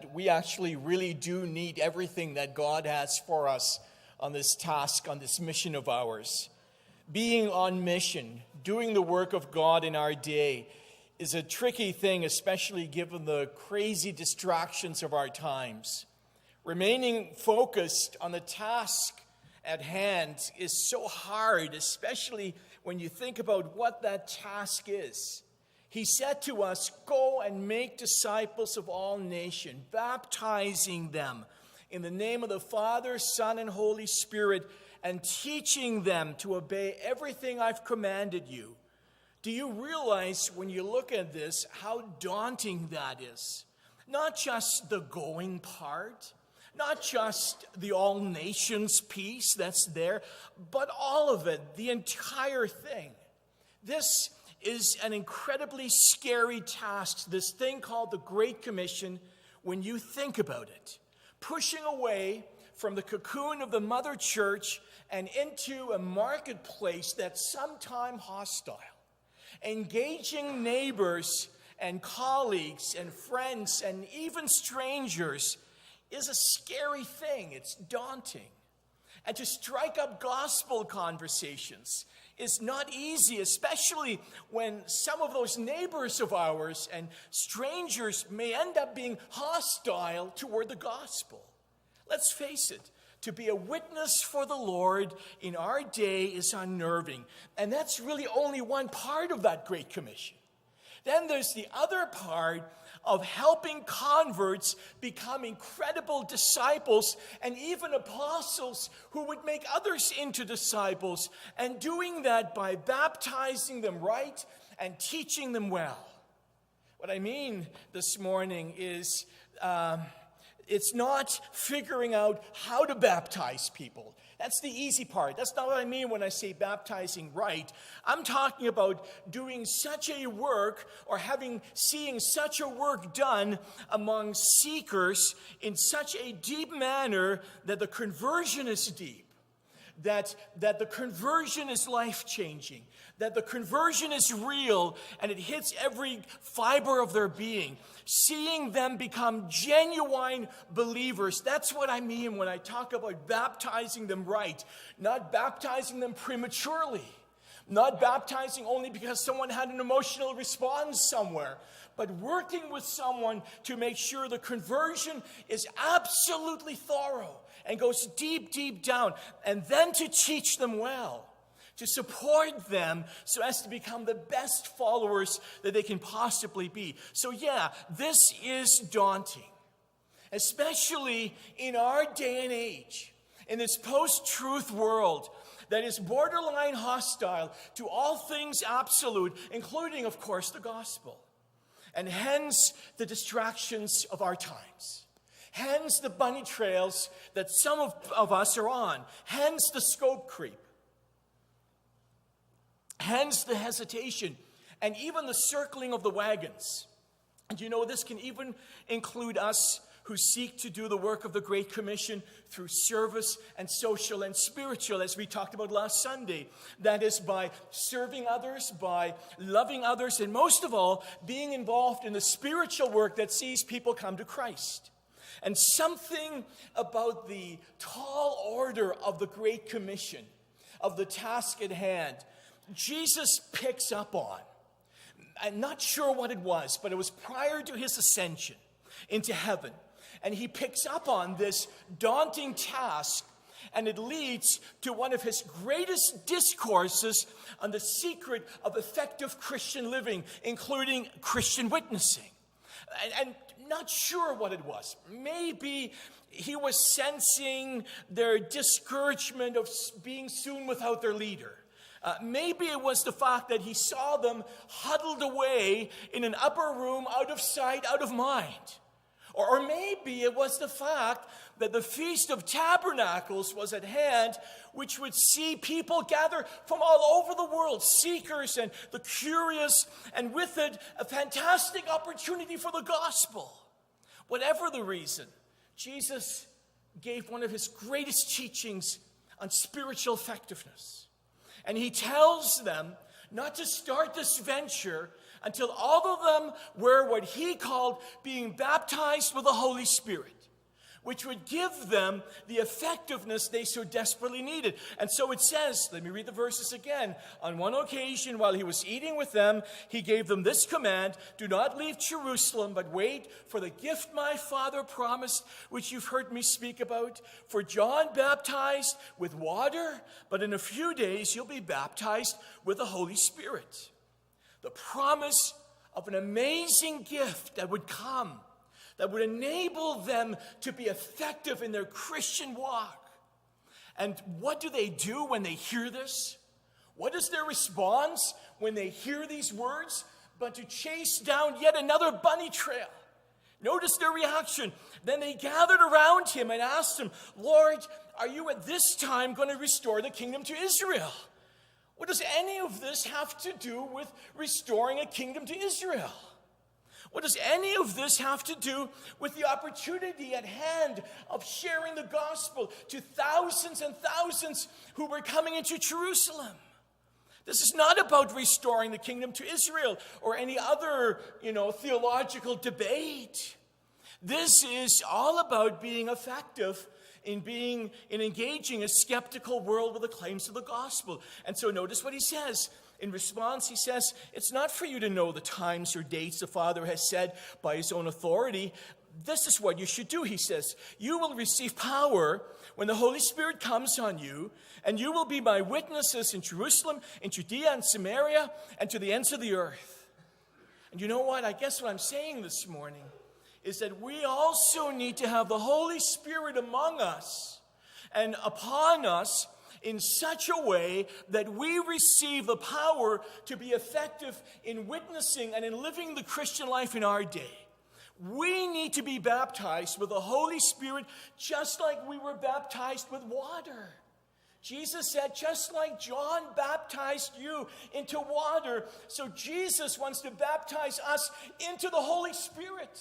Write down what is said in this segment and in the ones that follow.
that we actually really do need everything that God has for us on this task, on this mission of ours. Being on mission, doing the work of God in our day is a tricky thing, especially given the crazy distractions of our times. Remaining focused on the task at hand is so hard, especially when you think about what that task is. He said to us, "Go and make disciples of all nations, baptizing them in the name of the Father, Son, and Holy Spirit, and teaching them to obey everything I've commanded you." Do you realize when you look at this how daunting that is? Not just the going part, not just the all nations piece that's there, but all of it, the entire thing. This is an incredibly scary task, this thing called the Great Commission, when you think about it. Pushing away from the cocoon of the mother church and into a marketplace that's sometimes hostile. Engaging neighbors and colleagues and friends and even strangers is a scary thing. It's daunting. And to strike up gospel conversations is not easy, especially when some of those neighbors of ours and strangers may end up being hostile toward the gospel. Let's face it, to be a witness for the Lord in our day is unnerving. And that's really only one part of that Great Commission. Then there's the other part of helping converts become incredible disciples and even apostles who would make others into disciples, and doing that by baptizing them right and teaching them well. What I mean this morning is it's not figuring out how to baptize people. That's the easy part. That's not what I mean when I say baptizing right. I'm talking about doing such a work or seeing such a work done among seekers in such a deep manner that the conversion is deep. That the conversion is life-changing, that the conversion is real and it hits every fiber of their being. Seeing them become genuine believers, that's what I mean when I talk about baptizing them right. Not baptizing them prematurely, not baptizing only because someone had an emotional response somewhere, but working with someone to make sure the conversion is absolutely thorough and goes deep, deep down, and then to teach them well, to support them so as to become the best followers that they can possibly be. So yeah, this is daunting, especially in our day and age, in this post-truth world that is borderline hostile to all things absolute, including, of course, the gospel. And hence the distractions of our times. Hence the bunny trails that some of us are on. Hence the scope creep. Hence the hesitation and even the circling of the wagons. And you know, this can even include us who seek to do the work of the Great Commission through service and social and spiritual, as we talked about last Sunday. That is by serving others, by loving others, and most of all, being involved in the spiritual work that sees people come to Christ. And something about the tall order of the Great Commission, of the task at hand, Jesus picks up on. I'm not sure what it was, but it was prior to his ascension into heaven. And he picks up on this daunting task, and it leads to one of his greatest discourses on the secret of effective Christian living, including Christian witnessing. And not sure what it was. Maybe he was sensing their discouragement of being soon without their leader. Maybe it was the fact that he saw them huddled away in an upper room, out of sight, out of mind. Or maybe it was the fact that the Feast of Tabernacles was at hand, which would see people gather from all over the world, seekers and the curious, and with it, a fantastic opportunity for the gospel. Whatever the reason, Jesus gave one of his greatest teachings on spiritual effectiveness. And he tells them not to start this venture until all of them were what he called being baptized with the Holy Spirit, which would give them the effectiveness they so desperately needed. And so it says, let me read the verses again. On one occasion, while he was eating with them, he gave them this command: do not leave Jerusalem, but wait for the gift my Father promised, which you've heard me speak about. For John baptized with water, but in a few days you'll be baptized with the Holy Spirit. The promise of an amazing gift that would come, that would enable them to be effective in their Christian walk. And what do they do when they hear this? What is their response when they hear these words? But to chase down yet another bunny trail. Notice their reaction. Then they gathered around him and asked him, Lord, are you at this time going to restore the kingdom to Israel? What does any of this have to do with restoring a kingdom to Israel? What does any of this have to do with the opportunity at hand of sharing the gospel to thousands and thousands who were coming into Jerusalem? This is not about restoring the kingdom to Israel or any other, theological debate. This is all about being effective in engaging a skeptical world with the claims of the gospel. And so notice what he says. In response, he says, it's not for you to know the times or dates the Father has said by his own authority. This is what you should do, he says. You will receive power when the Holy Spirit comes on you, and you will be my witnesses in Jerusalem, in Judea and Samaria, and to the ends of the earth. And you know what? I guess what I'm saying this morning is that we also need to have the Holy Spirit among us and upon us in such a way that we receive the power to be effective in witnessing and in living the Christian life in our day. We need to be baptized with the Holy Spirit just like we were baptized with water. Jesus said, just like John baptized you into water, so Jesus wants to baptize us into the Holy Spirit.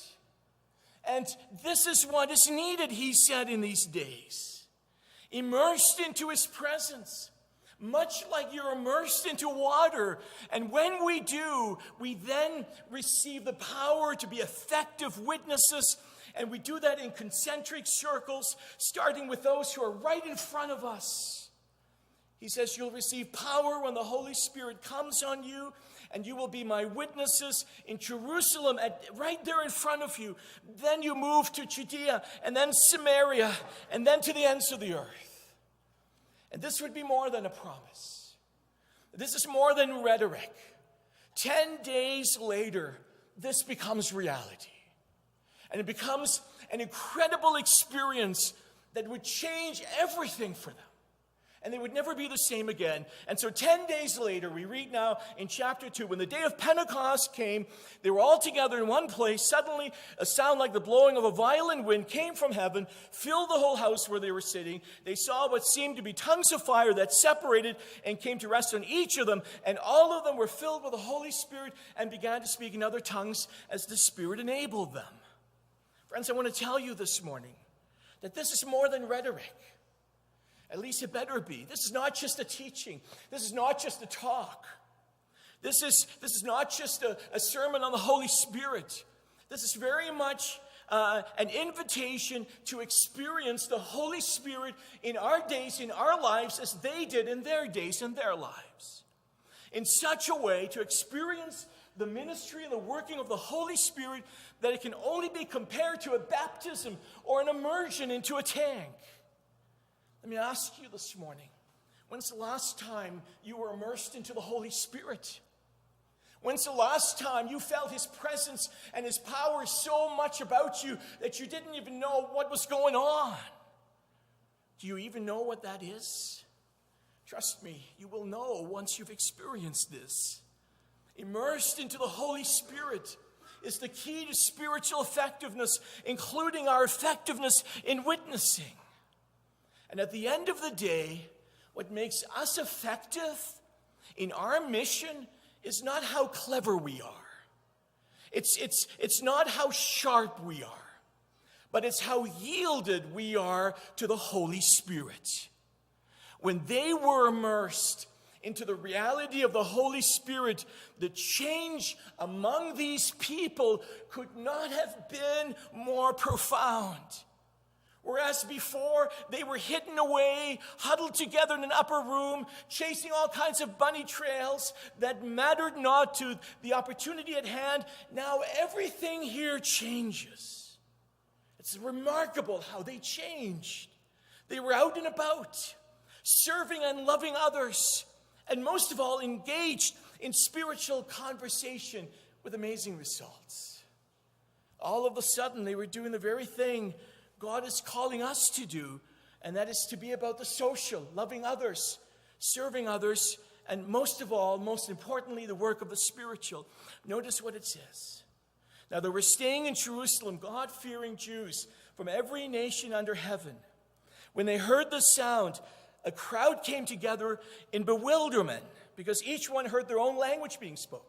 And this is what is needed, he said, in these days. Immersed into his presence, much like you're immersed into water. And when we do, we then receive the power to be effective witnesses. And we do that in concentric circles, starting with those who are right in front of us. He says, you'll receive power when the Holy Spirit comes on you, and you will be my witnesses in Jerusalem, right there in front of you. Then you move to Judea, and then Samaria, and then to the ends of the earth. And this would be more than a promise. This is more than rhetoric. 10 days later, this becomes reality. And it becomes an incredible experience that would change everything for them. And they would never be the same again. And so 10 days later, we read now in chapter 2, when the day of Pentecost came, they were all together in one place. Suddenly, a sound like the blowing of a violent wind came from heaven, filled the whole house where they were sitting. They saw what seemed to be tongues of fire that separated and came to rest on each of them. And all of them were filled with the Holy Spirit and began to speak in other tongues as the Spirit enabled them. Friends, I want to tell you this morning that this is more than rhetoric. At least it better be. This is not just a teaching. This is not just a talk. This is not just a sermon on the Holy Spirit. This is very much an invitation to experience the Holy Spirit in our days, in our lives, as they did in their days, in their lives. In such a way to experience the ministry and the working of the Holy Spirit that it can only be compared to a baptism or an immersion into a tank. Let me ask you this morning, when's the last time you were immersed into the Holy Spirit? When's the last time you felt his presence and his power so much about you that you didn't even know what was going on? Do you even know what that is? Trust me, you will know once you've experienced this. Immersed into the Holy Spirit is the key to spiritual effectiveness, including our effectiveness in witnessing. And at the end of the day, what makes us effective in our mission is not how clever we are. It's not how sharp we are, but it's how yielded we are to the Holy Spirit. When they were immersed into the reality of the Holy Spirit, the change among these people could not have been more profound. Whereas before, they were hidden away, huddled together in an upper room, chasing all kinds of bunny trails that mattered not to the opportunity at hand. Now everything here changes. It's remarkable how they changed. They were out and about, serving and loving others, and most of all, engaged in spiritual conversation with amazing results. All of a sudden, they were doing the very thing God is calling us to do, and that is to be about the social, loving others, serving others, and most of all, most importantly, the work of the spiritual. Notice what it says. Now, they were staying in Jerusalem, God-fearing Jews from every nation under heaven. When they heard the sound, a crowd came together in bewilderment because each one heard their own language being spoken.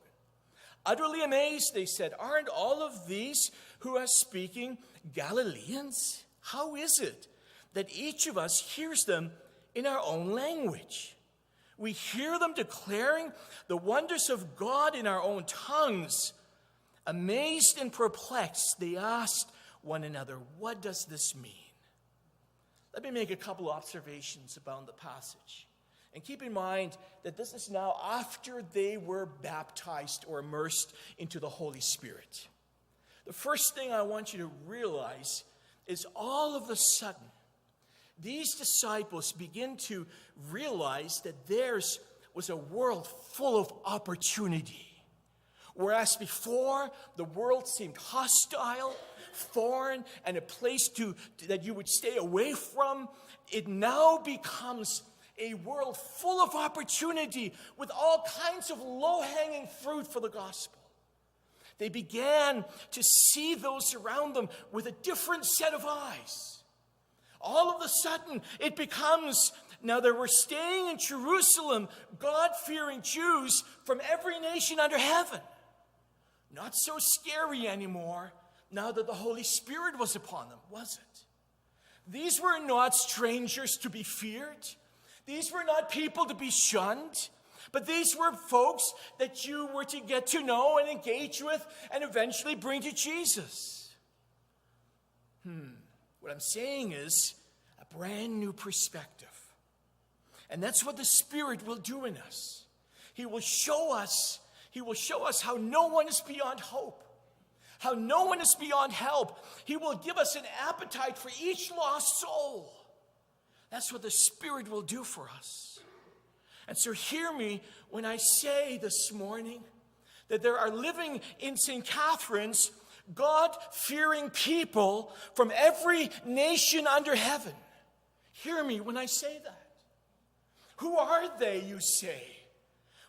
Utterly amazed, they said, "Aren't all of these who are speaking Galileans? How is it that each of us hears them in our own language? We hear them declaring the wonders of God in our own tongues." Amazed and perplexed, they asked one another, "What does this mean?" Let me make a couple observations about the passage. And keep in mind that this is now after they were baptized or immersed into the Holy Spirit. The first thing I want you to realize is all of a sudden, these disciples begin to realize that theirs was a world full of opportunity. Whereas before, the world seemed hostile, foreign, and a place that you would stay away from, it now becomes a world full of opportunity with all kinds of low-hanging fruit for the gospel. They began to see those around them with a different set of eyes. All of a sudden, it becomes, now they were staying in Jerusalem, God-fearing Jews from every nation under heaven. Not so scary anymore now that the Holy Spirit was upon them, was it? These were not strangers to be feared. These were not people to be shunned. But these were folks that you were to get to know and engage with and eventually bring to Jesus. What I'm saying is a brand new perspective. And that's what the Spirit will do in us. He will show us how no one is beyond hope, how no one is beyond help. He will give us an appetite for each lost soul. That's what the Spirit will do for us. And so hear me when I say this morning that there are living in St. Catherine's God-fearing people from every nation under heaven. Hear me when I say that. Who are they, you say?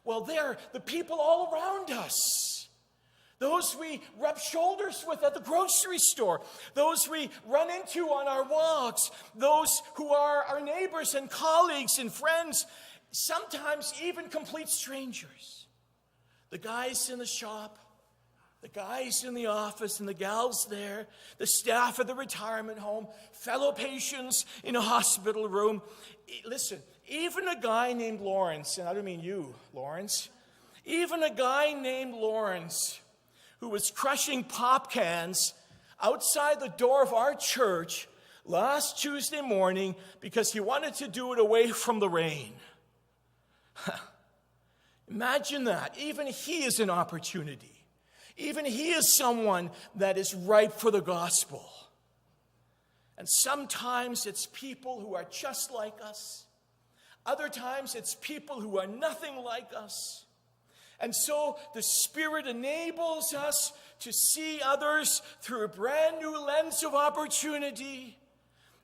Well, they're the people all around us. Those we rub shoulders with at the grocery store. Those we run into on our walks. Those who are our neighbors and colleagues and friends. Sometimes even complete strangers. The guys in the shop. The guys in the office and the gals there. The staff at the retirement home. Fellow patients in a hospital room. Listen, even a guy named Lawrence, and I don't mean you, Lawrence. Even a guy named Lawrence who was crushing pop cans outside the door of our church last Tuesday morning because he wanted to do it away from the rain. Imagine that. Even he is an opportunity. Even he is someone that is ripe for the gospel. And sometimes it's people who are just like us. Other times it's people who are nothing like us. And so the Spirit enables us to see others through a brand new lens of opportunity.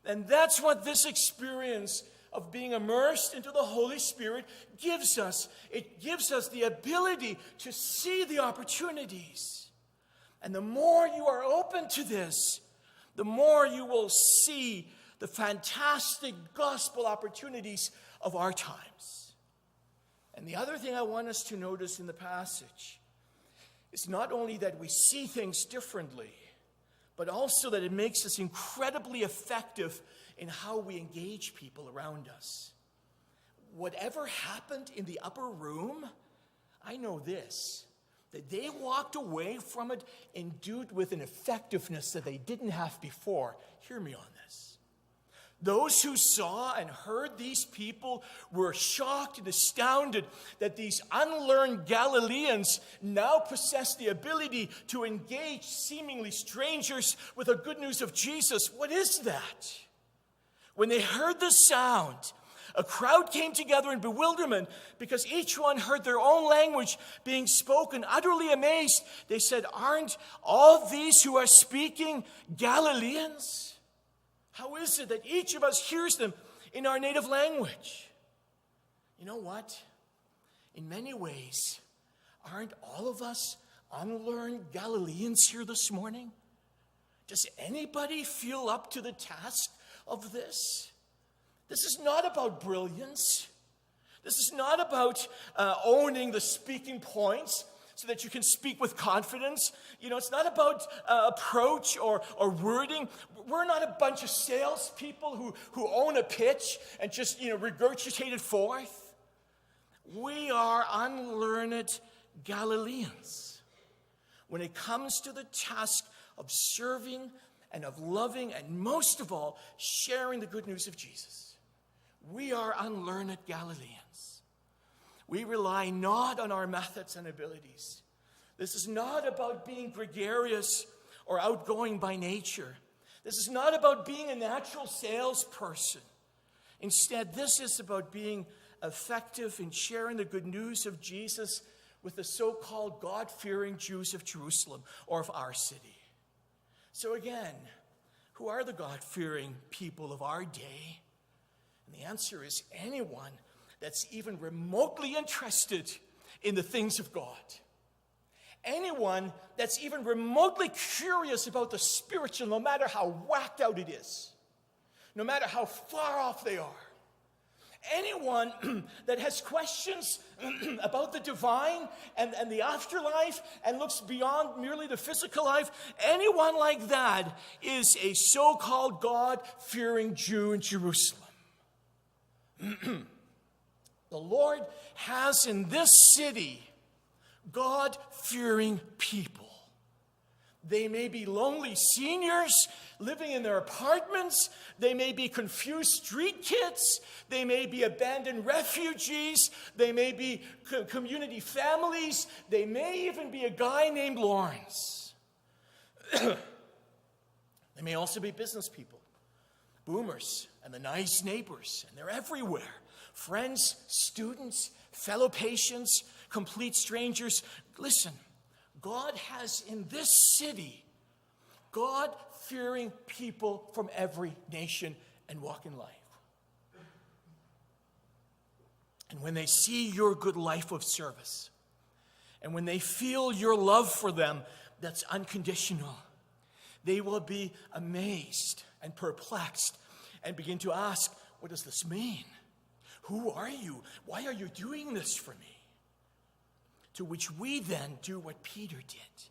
And that's what this experience of being immersed into the Holy Spirit gives us. It gives us the ability to see the opportunities. And the more you are open to this, the more you will see the fantastic gospel opportunities of our times. And the other thing I want us to notice in the passage is not only that we see things differently, but also that it makes us incredibly effective in how we engage people around us. whatever happened in the upper room, I know this, that they walked away from it endued with an effectiveness that they didn't have before. Hear me on this. Those who saw and heard these people were shocked and astounded that these unlearned Galileans now possessed the ability to engage seemingly strangers with the good news of Jesus. What is that? When they heard the sound, a crowd came together in bewilderment because each one heard their own language being spoken. Utterly amazed, they said, "Aren't all these who are speaking Galileans? How is it that each of us hears them in our native language?" You know what? In many ways, aren't all of us unlearned Galileans here this morning? Does anybody feel up to the task of this? This is not about brilliance. This is not about owning the speaking points so that you can speak with confidence. You know, it's not about approach or wording. We're not a bunch of salespeople who own a pitch and just, regurgitate it forth. We are unlearned Galileans when it comes to the task of serving and of loving and most of all, sharing the good news of Jesus. We are unlearned Galileans. We rely not on our methods and abilities. This is not about being gregarious or outgoing by nature. This is not about being a natural salesperson. Instead, this is about being effective in sharing the good news of Jesus with the so-called God-fearing Jews of Jerusalem or of our city. So again, who are the God-fearing people of our day? And the answer is anyone that's even remotely interested in the things of God. Anyone that's even remotely curious about the spiritual, no matter how whacked out it is, no matter how far off they are. Anyone that has questions about the divine and the afterlife and looks beyond merely the physical life, anyone like that is a so-called God-fearing Jew in Jerusalem. The Lord has in this city God-fearing people. They may be lonely seniors living in their apartments. They may be confused street kids. They may be abandoned refugees. They may be community families. They may even be a guy named Lawrence. They may also be business people, boomers, and the nice neighbors, and they're everywhere. Friends, students, fellow patients, complete strangers. Listen, God has in this city God-fearing people from every nation and walk in life. And when they see your good life of service, and when they feel your love for them that's unconditional, they will be amazed and perplexed and begin to ask, what does this mean? Who are you? Why are you doing this for me? To which we then do what Peter did.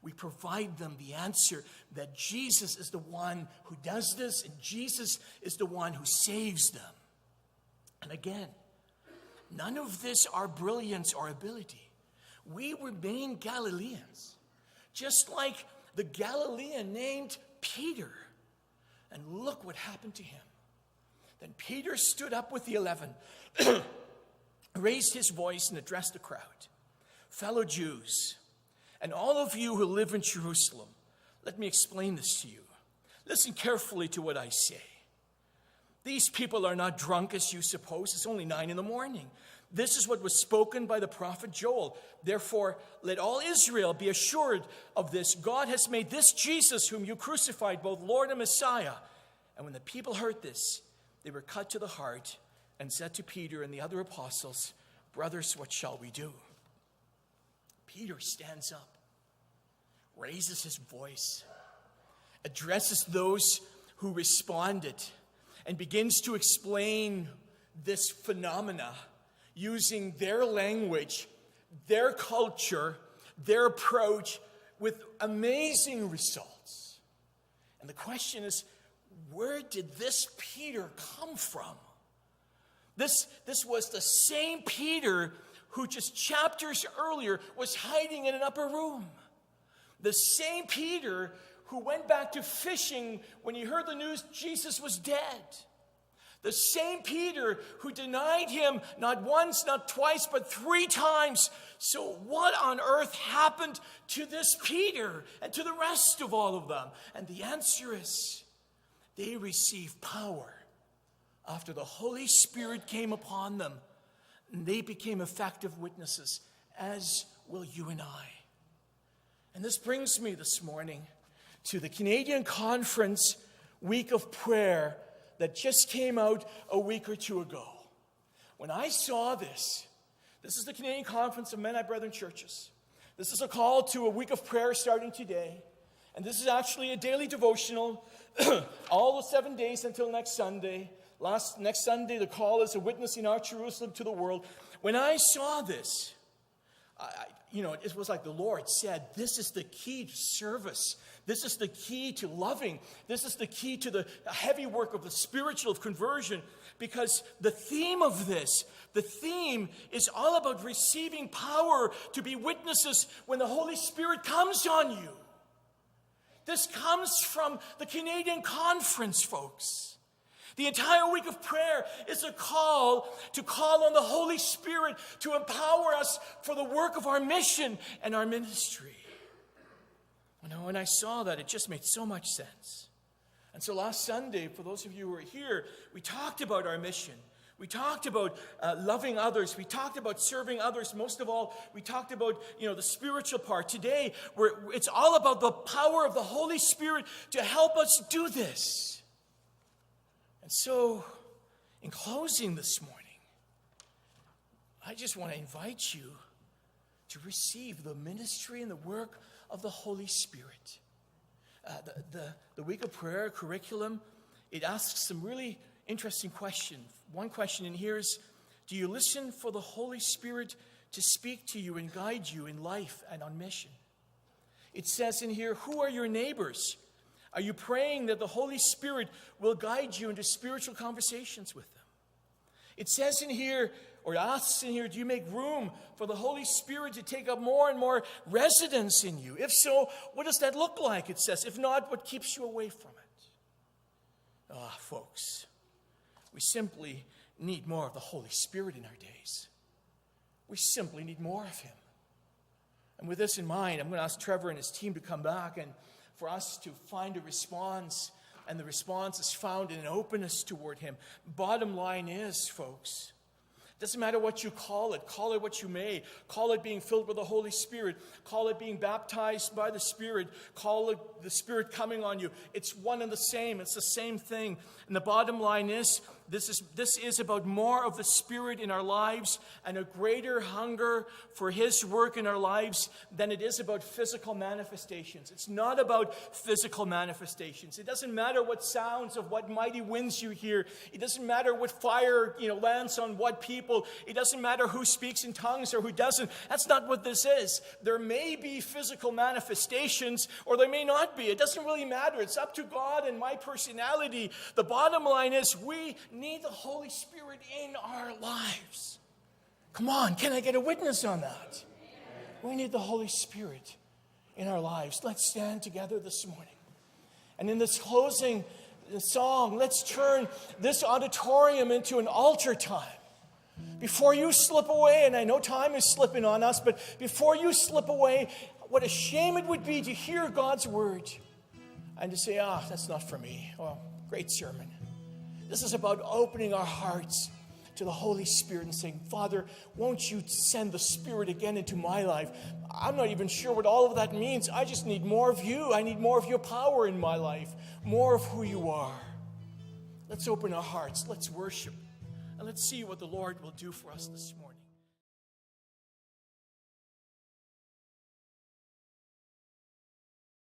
We provide them the answer that Jesus is the one who does this, and Jesus is the one who saves them. And again, none of this are brilliance or ability. We remain Galileans, just like the Galilean named Peter. And look what happened to him. Then Peter stood up with the 11, raised his voice and addressed the crowd. Fellow Jews, and all of you who live in Jerusalem, let me explain this to you. Listen carefully to what I say. These people are not drunk as you suppose. It's only 9 a.m. This is what was spoken by the prophet Joel. Therefore, let all Israel be assured of this. God has made this Jesus, whom you crucified, both Lord and Messiah. And when the people heard this, they were cut to the heart and said to Peter and the other apostles, brothers, what shall we do? Peter stands up, raises his voice, addresses those who responded, and begins to explain this phenomena using their language, their culture, their approach with amazing results. And the question is, where did this Peter come from? This was the same Peter who just chapters earlier was hiding in an upper room. The same Peter who went back to fishing when he heard the news Jesus was dead. The same Peter who denied him not once, not twice, but 3 times. So what on earth happened to this Peter and to the rest of all of them? And the answer is, they received power after the Holy Spirit came upon them. And they became effective witnesses, as will you and I. And this brings me this morning to the Canadian Conference Week of Prayer that just came out a week or 2 ago. When I saw this is the Canadian Conference of Mennonite Brethren Churches. This is a call to a week of prayer starting today. And this is actually a daily devotional, all the 7 days until next Sunday. Next Sunday, the call is a witnessing our Jerusalem to the world. When I saw this, it was like the Lord said, this is the key to service. This is the key to loving. This is the key to the heavy work of the spiritual of conversion. Because the theme of this, the theme is all about receiving power to be witnesses when the Holy Spirit comes on you. This comes from the Canadian Conference, folks. The entire week of prayer is a call on the Holy Spirit to empower us for the work of our mission and our ministry. When I saw that, it just made so much sense. And so last Sunday, for those of you who were here, we talked about our mission. We talked about loving others. We talked about serving others. Most of all, we talked about the spiritual part. Today, it's all about the power of the Holy Spirit to help us do this. And so, in closing this morning, I just want to invite you to receive the ministry and the work of the Holy Spirit. The Week of Prayer curriculum, it asks some really interesting questions. One question in here is, do you listen for the Holy Spirit to speak to you and guide you in life and on mission? It says in here, who are your neighbors? Are you praying that the Holy Spirit will guide you into spiritual conversations with them? It says in here, or asks in here, do you make room for the Holy Spirit to take up more and more residence in you? If so, what does that look like? It says, if not, what keeps you away from it? Folks, we simply need more of the Holy Spirit in our days. We simply need more of Him. And with this in mind, I'm going to ask Trevor and his team to come back and for us to find a response, and the response is found in an openness toward Him. Bottom line is, folks, it doesn't matter what you call it what you may. Call it being filled with the Holy Spirit. Call it being baptized by the Spirit. Call it the Spirit coming on you. It's one and the same. It's the same thing. And the bottom line is, this is about more of the Spirit in our lives and a greater hunger for His work in our lives than it is about physical manifestations. It's not about physical manifestations. It doesn't matter what sounds of what mighty winds you hear. It doesn't matter what fire lands on what people. It doesn't matter who speaks in tongues or who doesn't. That's not what this is. There may be physical manifestations or there may not be. It doesn't really matter. It's up to God and my personality. The bottom line is we need the Holy Spirit in our lives. Come on, can I get a witness on that? We need the Holy Spirit in our lives. Let's stand together this morning. And in this closing song, let's turn this auditorium into an altar time. Before you slip away, and I know time is slipping on us, but before you slip away, what a shame it would be to hear God's word and to say, that's not for me. Well, great sermon. This is about opening our hearts to the Holy Spirit and saying, Father, won't you send the Spirit again into my life? I'm not even sure what all of that means. I just need more of you. I need more of your power in my life, more of who you are. Let's open our hearts. Let's worship. And let's see what the Lord will do for us this morning.